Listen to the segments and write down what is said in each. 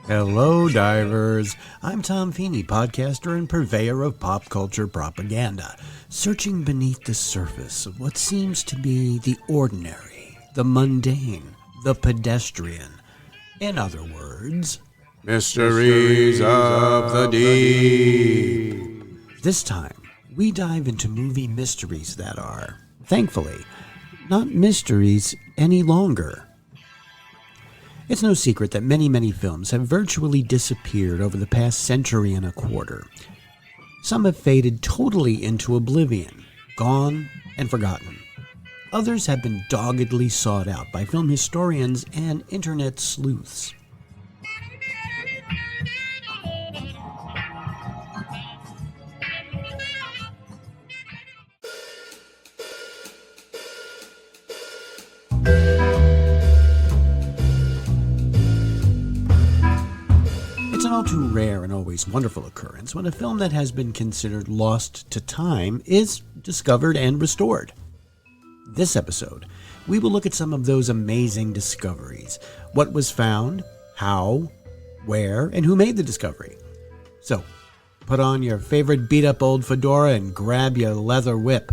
Hello, divers. I'm Tom Feeney, podcaster and purveyor of pop culture propaganda, searching beneath the surface of what seems to be the ordinary, the mundane, the pedestrian. In other words, mysteries of the deep. This time, we dive into movie mysteries that are, thankfully, not mysteries any longer. It's no secret that many films have virtually disappeared over the past century and a quarter. Some have faded totally into oblivion, gone and forgotten. Others have been doggedly sought out by film historians and internet sleuths. It's an all too rare and always wonderful occurrence when a film that has been considered lost to time is discovered and restored. This episode, we will look at some of those amazing discoveries. What was found, how, where, and who made the discovery. So, put on your favorite beat-up old fedora and grab your leather whip,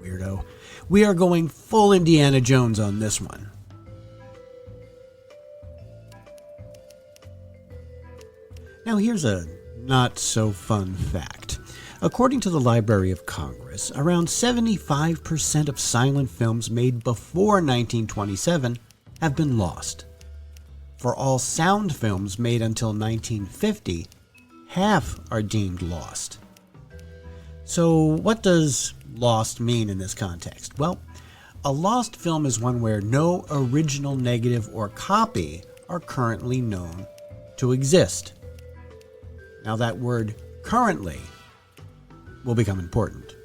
weirdo. We are going full Indiana Jones on this one. Now here's a not-so-fun fact. According to the Library of Congress, around 75% of silent films made before 1927 have been lost. For all sound films made until 1950, half are deemed lost. So what does lost mean in this context? Well, a lost film is one where no original negative or copy are currently known to exist. Now that word currently will become important.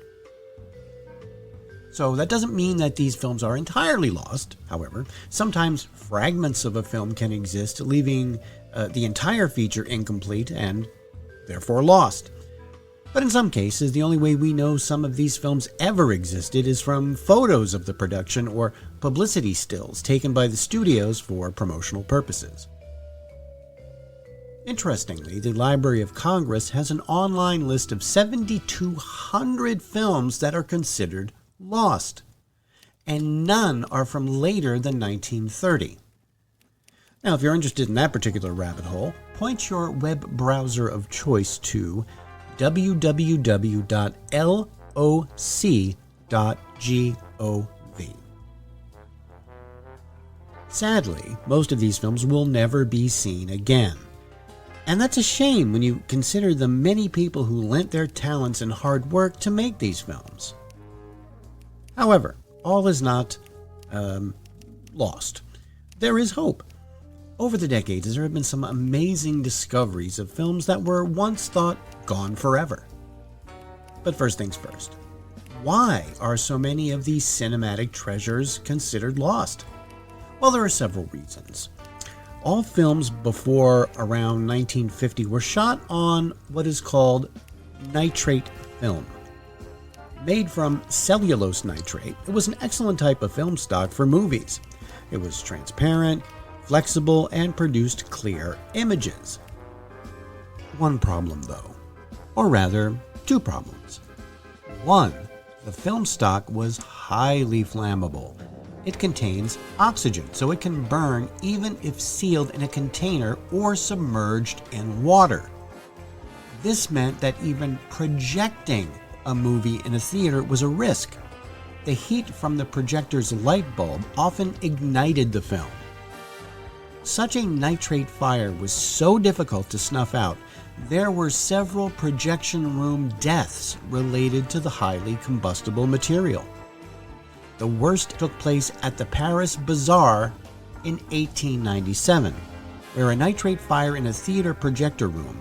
So that doesn't mean that these films are entirely lost. However, sometimes fragments of a film can exist, leaving the entire feature incomplete and therefore lost. But in some cases, the only way we know some of these films ever existed is from photos of the production or publicity stills taken by the studios for promotional purposes. Interestingly, the Library of Congress has an online list of 7,200 films that are considered lost, and none are from later than 1930. Now, if you're interested in that particular rabbit hole, point your web browser of choice to www.loc.gov. Sadly, most of these films will never be seen again. And that's a shame when you consider the many people who lent their talents and hard work to make these films. However, all is not lost. There is hope. Over the decades, there have been some amazing discoveries of films that were once thought gone forever. But first things first, why are so many of these cinematic treasures considered lost? Well, there are several reasons. All films before around 1950 were shot on what is called nitrate film. Made from cellulose nitrate, it was an excellent type of film stock for movies. It was transparent, flexible, and produced clear images. One problem though, or rather, two problems. One, the film stock was highly flammable. It contains oxygen, so it can burn even if sealed in a container or submerged in water. This meant that even projecting a movie in a theater was a risk. The heat from the projector's light bulb often ignited the film. Such a nitrate fire was so difficult to snuff out, there were several projection room deaths related to the highly combustible material. The worst took place at the Paris Bazaar in 1897, where a nitrate fire in a theater projector room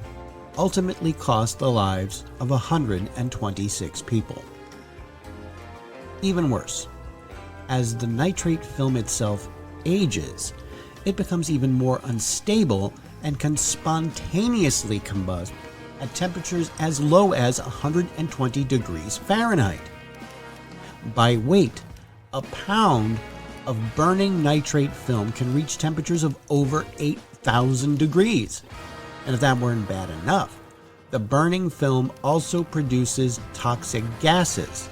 ultimately cost the lives of 126 people. Even worse, as the nitrate film itself ages, it becomes even more unstable and can spontaneously combust at temperatures as low as 120 degrees Fahrenheit. By weight, a pound of burning nitrate film can reach temperatures of over 8,000 degrees. And if that weren't bad enough, the burning film also produces toxic gases.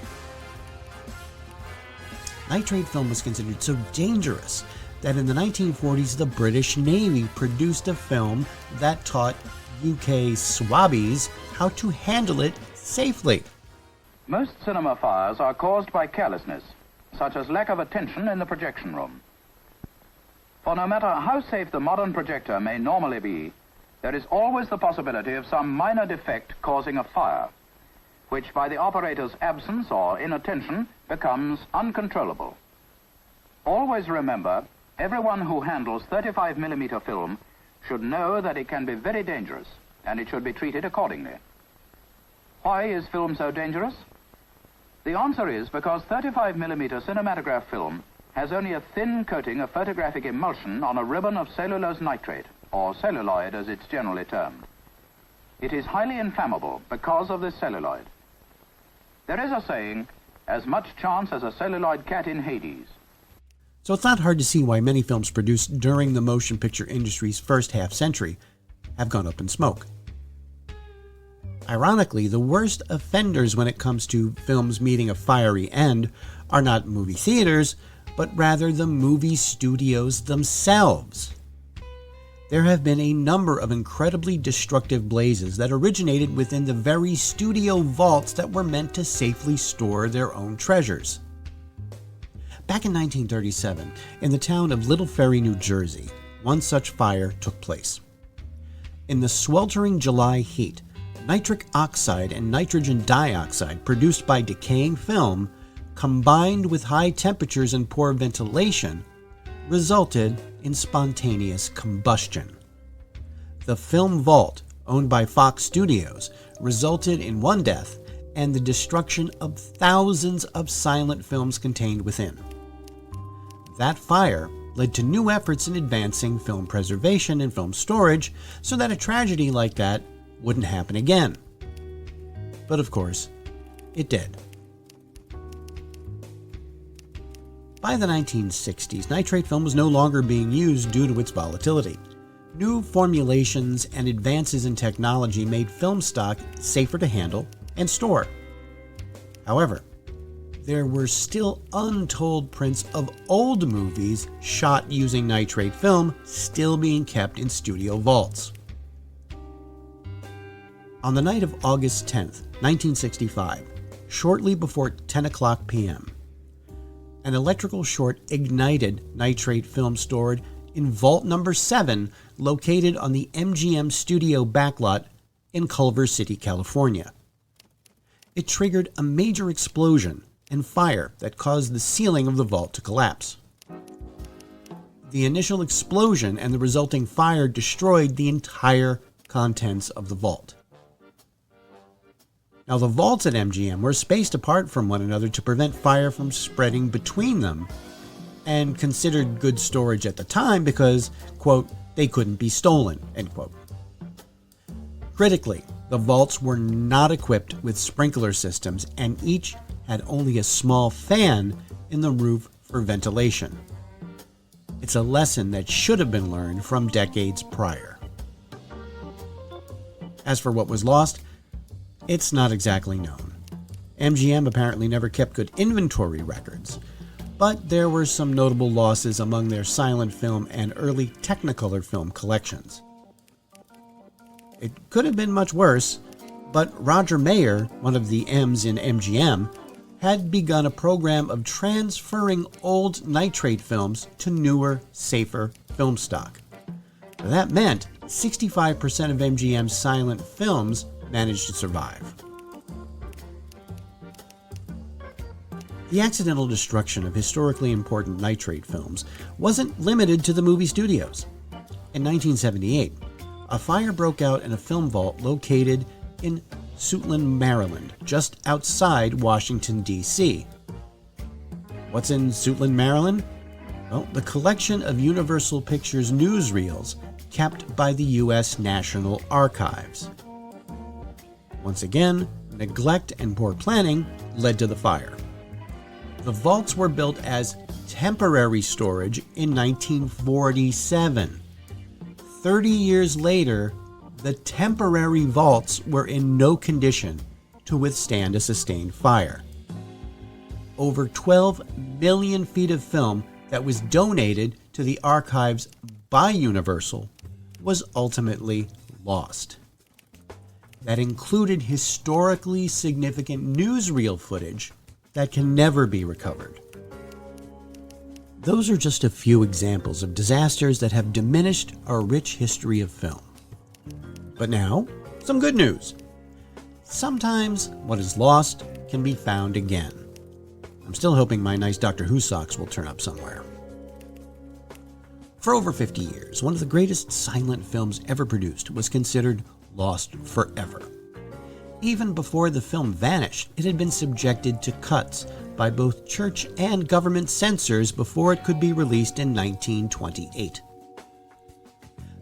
Nitrate film was considered so dangerous that in the 1940s the British Navy produced a film that taught UK swabbies how to handle it safely. Most cinema fires are caused by carelessness, such as lack of attention in the projection room. For no matter how safe the modern projector may normally be, there is always the possibility of some minor defect causing a fire, which by the operator's absence or inattention becomes uncontrollable. Always remember, everyone who handles 35mm film should know that it can be very dangerous, and it should be treated accordingly. Why is film so dangerous? The answer is because 35mm cinematograph film has only a thin coating of photographic emulsion on a ribbon of cellulose nitrate, or celluloid as it's generally termed. It is highly inflammable because of this celluloid. There is a saying, as much chance as a celluloid cat in Hades. So it's not hard to see why many films produced during the motion picture industry's first half-century have gone up in smoke. Ironically, the worst offenders when it comes to films meeting a fiery end are not movie theaters, but rather the movie studios themselves. There have been a number of incredibly destructive blazes that originated within the very studio vaults that were meant to safely store their own treasures. Back in 1937, in the town of Little Ferry, New Jersey, one such fire took place. In the sweltering July heat, nitric oxide and nitrogen dioxide produced by decaying film, combined with high temperatures and poor ventilation, resulted in spontaneous combustion. The film vault, owned by Fox Studios, resulted in one death and the destruction of thousands of silent films contained within. That fire led to new efforts in advancing film preservation and film storage so that a tragedy like that wouldn't happen again. But of course, it did. By the 1960s, nitrate film was no longer being used due to its volatility. New formulations and advances in technology made film stock safer to handle and store. However, there were still untold prints of old movies shot using nitrate film still being kept in studio vaults. On the night of August 10th, 1965, shortly before 10 o'clock p.m., an electrical short ignited nitrate film stored in Vault Number 7, located on the MGM studio backlot in Culver City, California. It triggered a major explosion and fire that caused the ceiling of the vault to collapse. The initial explosion and the resulting fire destroyed the entire contents of the vault. Now, the vaults at MGM were spaced apart from one another to prevent fire from spreading between them, and considered good storage at the time because, quote, they couldn't be stolen, end quote. Critically, the vaults were not equipped with sprinkler systems, and each had only a small fan in the roof for ventilation. It's a lesson that should have been learned from decades prior. As for what was lost, it's not exactly known. MGM apparently never kept good inventory records, but there were some notable losses among their silent film and early Technicolor film collections. It could have been much worse, but Roger Mayer, one of the M's in MGM, had begun a program of transferring old nitrate films to newer, safer film stock. That meant 65% of MGM's silent films managed to survive. The accidental destruction of historically important nitrate films wasn't limited to the movie studios. In 1978, a fire broke out in a film vault located in Suitland, Maryland, just outside Washington, D.C. What's in Suitland, Maryland? Well, the collection of Universal Pictures newsreels kept by the U.S. National Archives. Once again, neglect and poor planning led to the fire. The vaults were built as temporary storage in 1947. 30 years later, the temporary vaults were in no condition to withstand a sustained fire. Over 12 million feet of film that was donated to the archives by Universal was ultimately lost. That included historically significant newsreel footage that can never be recovered. Those are just a few examples of disasters that have diminished our rich history of film. But now, some good news. Sometimes what is lost can be found again. I'm still hoping my nice Doctor Who socks will turn up somewhere. For over 50 years, one of the greatest silent films ever produced was considered lost forever. Even before the film vanished, it had been subjected to cuts by both church and government censors before it could be released in 1928.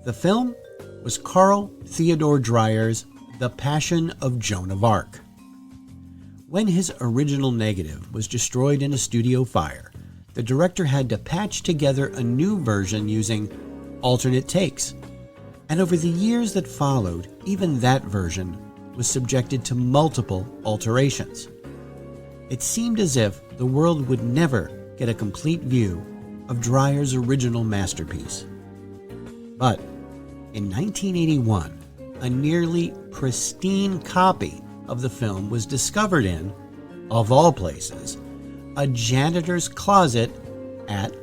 The film was Carl Theodor Dreyer's The Passion of Joan of Arc. When his original negative was destroyed in a studio fire, the director had to patch together a new version using alternate takes. And over the years that followed, even that version was subjected to multiple alterations. It seemed as if the world would never get a complete view of Dreyer's original masterpiece. But in 1981, a nearly pristine copy of the film was discovered in, of all places, a janitor's closet at,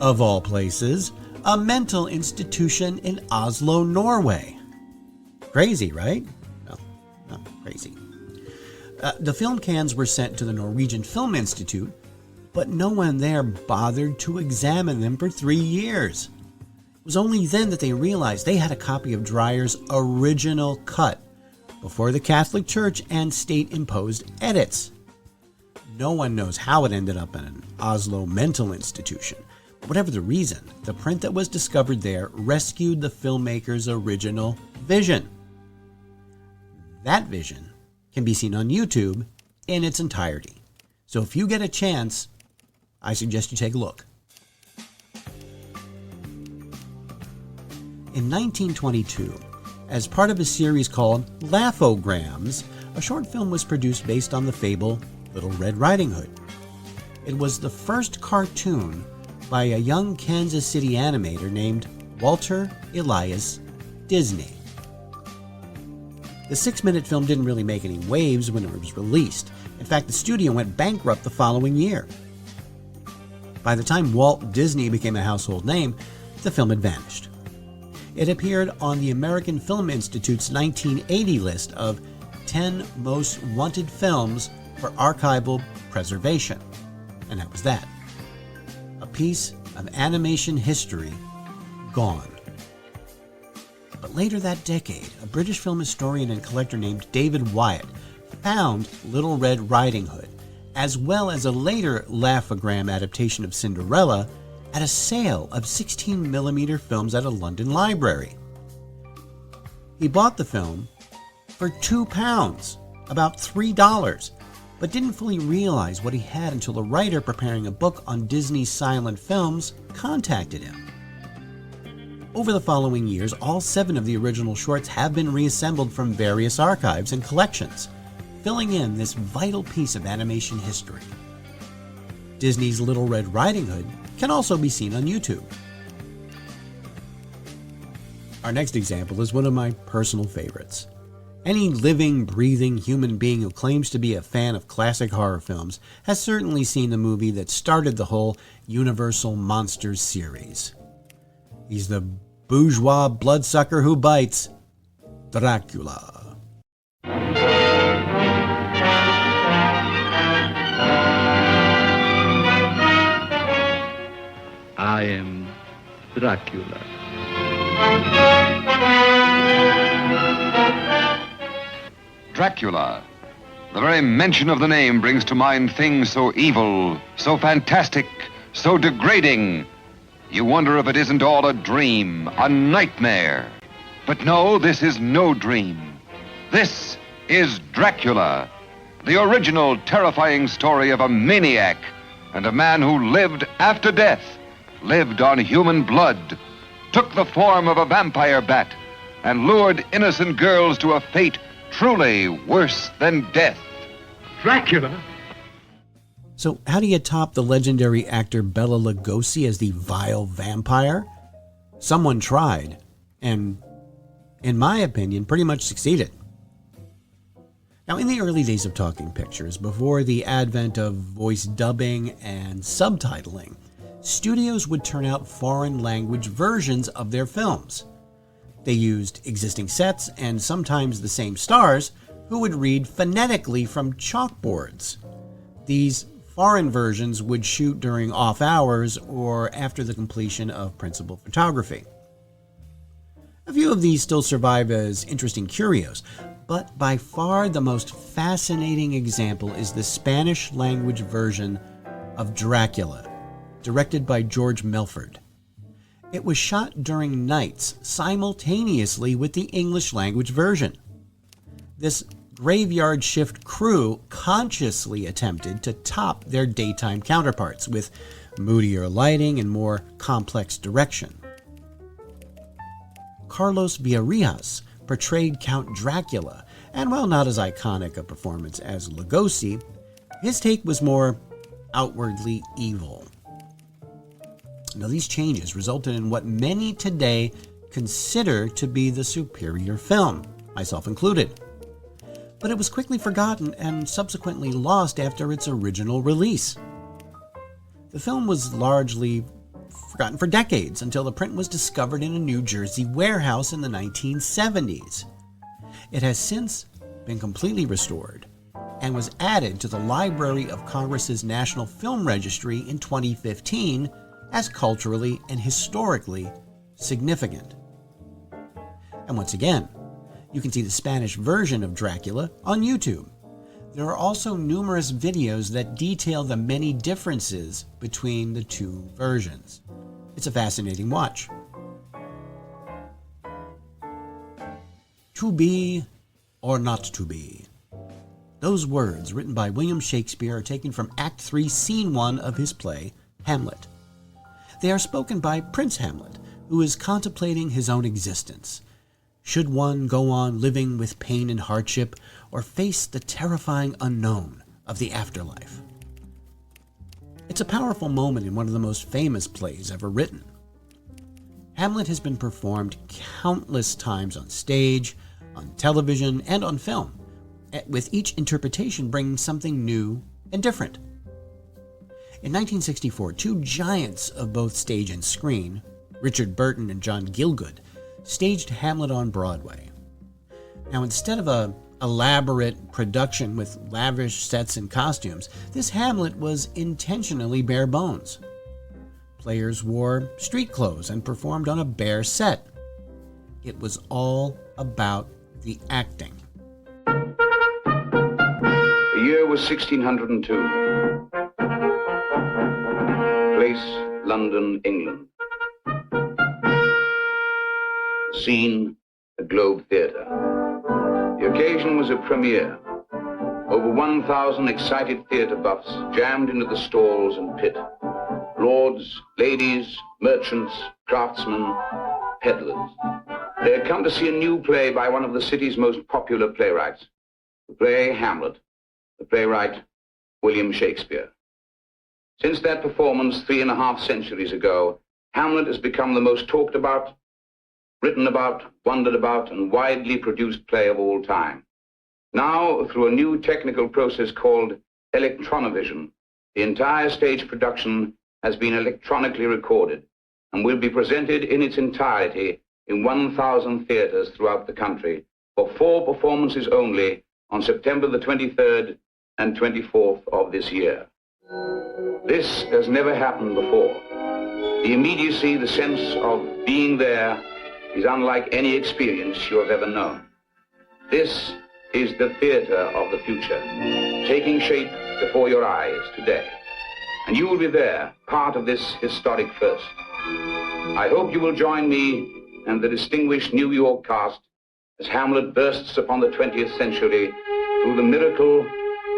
of all places, a mental institution in Oslo, Norway. Crazy, right? No, crazy. The film cans were sent to the Norwegian Film Institute, but no one there bothered to examine them for 3 years. It was only then that they realized they had a copy of Dreyer's original cut before the Catholic Church and state imposed edits. No one knows how it ended up in an Oslo mental institution. But whatever the reason, the print that was discovered there rescued the filmmaker's original vision. That vision can be seen on YouTube in its entirety. So if you get a chance, I suggest you take a look. In 1922, as part of a series called Laugh-O-Grams, a short film was produced based on the fable Little Red Riding Hood. It was the first cartoon by a young Kansas City animator named Walter Elias Disney. The 6-minute film didn't really make any waves when it was released. In fact, the studio went bankrupt the following year. By the time Walt Disney became a household name, the film had vanished. It appeared on the American Film Institute's 1980 list of 10 most wanted films for archival preservation. And that was that. A piece of animation history gone. But later that decade, a British film historian and collector named David Wyatt found Little Red Riding Hood, as well as a later Laugh-O-Gram adaptation of Cinderella, at a sale of 16mm films at a London library. He bought the film for £2, about $3, but didn't fully realize what he had until the writer preparing a book on Disney's silent films contacted him. Over the following years, all 7 of the original shorts have been reassembled from various archives and collections, filling in this vital piece of animation history. Disney's Little Red Riding Hood can also be seen on YouTube. Our next example is one of my personal favorites. Any living, breathing human being who claims to be a fan of classic horror films has certainly seen the movie that started the whole Universal Monsters series. He's the bourgeois bloodsucker who bites, Dracula. I am Dracula. Dracula. The very mention of the name brings to mind things so evil, so fantastic, so degrading. You wonder if it isn't all a dream, a nightmare. But no, this is no dream. This is Dracula, the original terrifying story of a maniac and a man who lived after death, lived on human blood, took the form of a vampire bat, and lured innocent girls to a fate truly worse than death. Dracula? So how do you top the legendary actor Bela Lugosi as the vile vampire? Someone tried, and in my opinion, pretty much succeeded. Now, in the early days of talking pictures, before the advent of voice dubbing and subtitling, studios would turn out foreign language versions of their films. They used existing sets and sometimes the same stars who would read phonetically from chalkboards. These foreign versions would shoot during off hours or after the completion of principal photography. A few of these still survive as interesting curios, but by far the most fascinating example is the Spanish language version of Dracula, directed by George Melford. It was shot during nights simultaneously with the English language version. This graveyard shift crew consciously attempted to top their daytime counterparts with moodier lighting and more complex direction. Carlos Villarreal portrayed Count Dracula, and while not as iconic a performance as Lugosi, his take was more outwardly evil. Now, these changes resulted in what many today consider to be the superior film, myself included. But it was quickly forgotten and subsequently lost after its original release. The film was largely forgotten for decades until the print was discovered in a New Jersey warehouse in the 1970s. It has since been completely restored and was added to the Library of Congress's National Film Registry in 2015 as culturally and historically significant. And once again, you can see the Spanish version of Dracula on YouTube. There are also numerous videos that detail the many differences between the two versions. It's a fascinating watch. To be or not to be. Those words, written by William Shakespeare, are taken from Act 3, Scene 1 of his play, Hamlet. They are spoken by Prince Hamlet, who is contemplating his own existence. Should one go on living with pain and hardship, or face the terrifying unknown of the afterlife? It's a powerful moment in one of the most famous plays ever written. Hamlet has been performed countless times on stage, on television, and on film, with each interpretation bringing something new and different. In 1964, two giants of both stage and screen, Richard Burton and John Gielgud, staged Hamlet on Broadway. Now, instead of an elaborate production with lavish sets and costumes, this Hamlet was intentionally bare bones. Players wore street clothes and performed on a bare set. It was all about the acting. The year was 1602. Place, London, England. Scene, the Globe Theatre. The occasion was a premiere. Over 1,000 excited theatre buffs jammed into the stalls and pit. Lords, ladies, merchants, craftsmen, peddlers. They had come to see a new play by one of the city's most popular playwrights. The play Hamlet. The playwright, William Shakespeare. Since that performance 3.5 centuries ago, Hamlet has become the most talked about, written about, wondered about, and widely produced play of all time. Now, through a new technical process called electronovision, the entire stage production has been electronically recorded and will be presented in its entirety in 1,000 theaters throughout the country for 4 performances only on September the 23rd and 24th of this year. This has never happened before. The immediacy, the sense of being there is unlike any experience you have ever known. This is the theater of the future, taking shape before your eyes today. And you will be there, part of this historic first. I hope you will join me and the distinguished New York cast as Hamlet bursts upon the 20th century through the miracle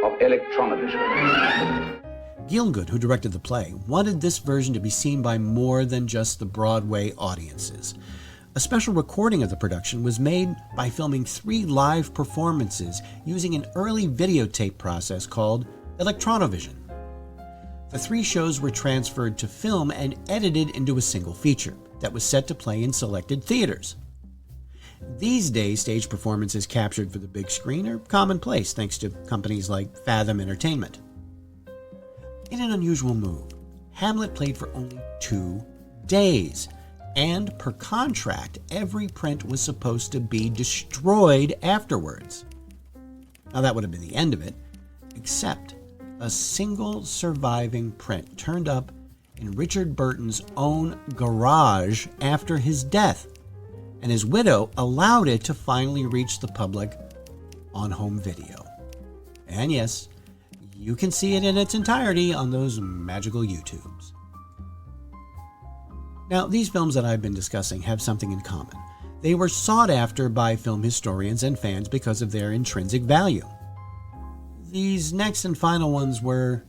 of electronovision. Gielgud, who directed the play, wanted this version to be seen by more than just the Broadway audiences. A special recording of the production was made by filming 3 live performances using an early videotape process called electronovision. The 3 shows were transferred to film and edited into a single feature that was set to play in selected theaters. These days, stage performances captured for the big screen are commonplace thanks to companies like Fathom Entertainment. In an unusual move, Hamlet played for only 2 days, and per contract, every print was supposed to be destroyed afterwards. Now that would have been the end of it, except a single surviving print turned up in Richard Burton's own garage after his death, and his widow allowed it to finally reach the public on home video. And yes, you can see it in its entirety on those magical YouTubes. Now, these films that I've been discussing have something in common. They were sought after by film historians and fans because of their intrinsic value. These next and final ones were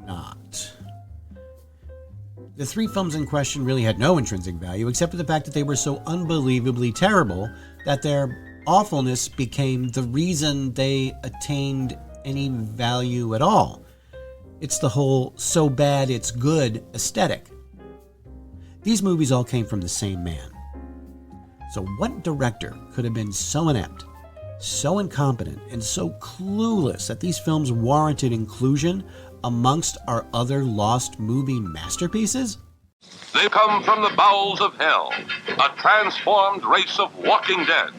not. The 3 films in question really had no intrinsic value except for the fact that they were so unbelievably terrible that their awfulness became the reason they attained any value at all. It's the whole so bad it's good aesthetic. These movies all came from the same man. So what director could have been so inept, so incompetent, and so clueless that these films warranted inclusion amongst our other lost movie masterpieces? They come from the bowels of hell, a transformed race of walking dead,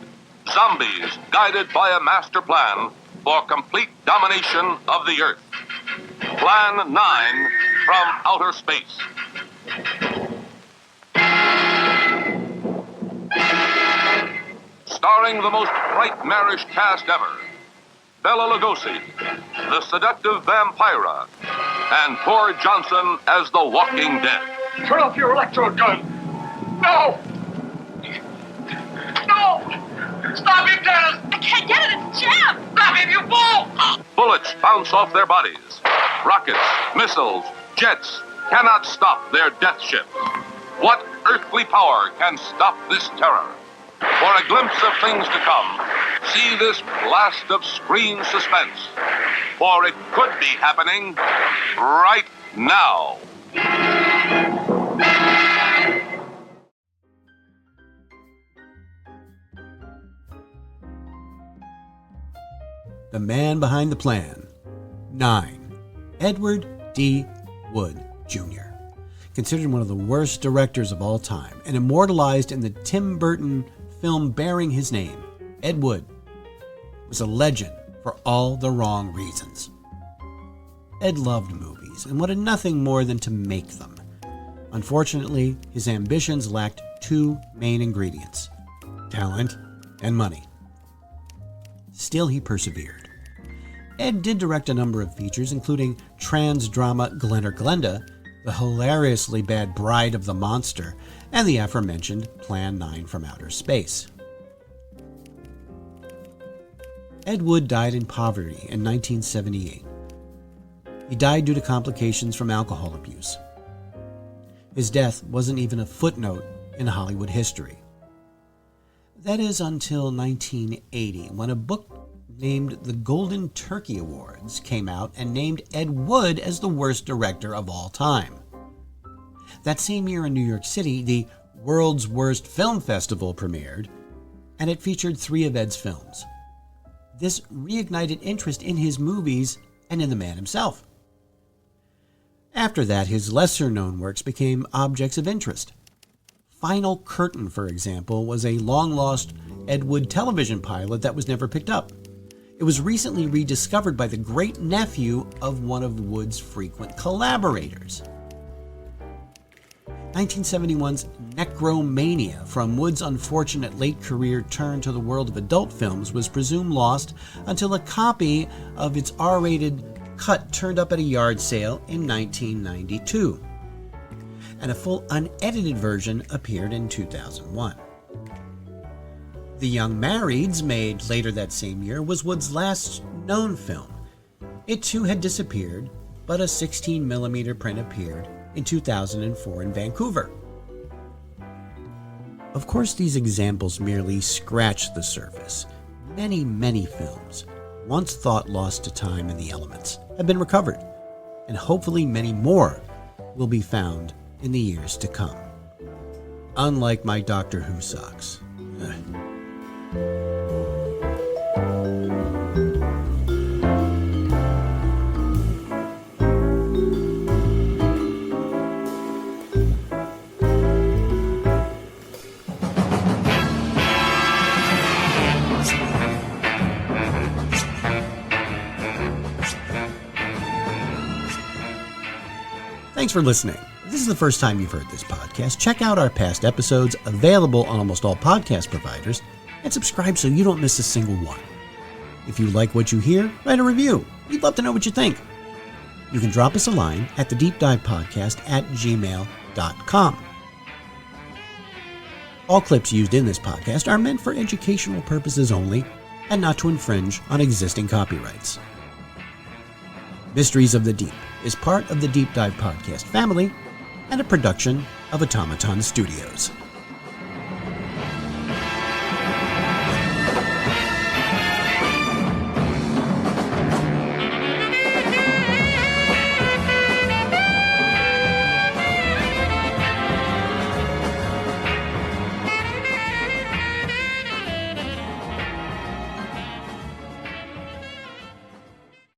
zombies guided by a master plan for complete domination of the earth. Plan 9 from outer space. Starring the most nightmarish cast ever, Bela Lugosi, the seductive Vampira, and Tor Johnson as the Walking Dead. Turn off your electrode gun! No! No! Stop him, Dennis! I can't get it, it's jammed! Stop him, you fool! Bullets bounce off their bodies. Rockets, missiles, jets cannot stop their death ships. What earthly power can stop this terror? For a glimpse of things to come, see this blast of screen suspense. For it could be happening right now. The man behind the plan. 9. Edward D. Wood, Jr. Considered one of the worst directors of all time and immortalized in the Tim Burton film bearing his name, Ed Wood was a legend for all the wrong reasons. Ed loved movies and wanted nothing more than to make them. Unfortunately, his ambitions lacked 2 main ingredients: talent and money. Still, he persevered. Ed did direct a number of features, including trans drama Glen or Glenda, the hilariously bad Bride of the Monster, and the aforementioned Plan 9 from Outer Space. Ed Wood died in poverty in 1978. He died due to complications from alcohol abuse. His death wasn't even a footnote in Hollywood history. That is until 1980, when a book named the Golden Turkey Awards came out and named Ed Wood as the worst director of all time. That same year in New York City, the World's Worst Film Festival premiered, and it featured 3 of Ed's films. This reignited interest in his movies and in the man himself. After that, his lesser-known works became objects of interest. Final Curtain, for example, was a long-lost Ed Wood television pilot that was never picked up. It was recently rediscovered by the great-nephew of one of Wood's frequent collaborators. 1971's Necromania, from Wood's unfortunate late career turn to the world of adult films, was presumed lost until a copy of its R-rated cut turned up at a yard sale in 1992. And a full unedited version appeared in 2001. The Young Marrieds, made later that same year, was Wood's last known film. It too had disappeared, but a 16mm print appeared in 2004 in Vancouver. Of course, these examples merely scratch the surface. Many, many films, once thought lost to time and the elements, have been recovered, and hopefully many more will be found in the years to come. Unlike my Doctor Who socks. Thanks for listening. If this is the first time you've heard this podcast, check out our past episodes, available on almost all podcast providers, and subscribe so you don't miss a single one. If you like what you hear, write a review. We'd love to know what you think. You can drop us a line at thedeepdivepodcast@gmail.com. All clips used in this podcast are meant for educational purposes only and not to infringe on existing copyrights. Mysteries of the Deep is part of the Deep Dive Podcast family and a production of Automaton Studios.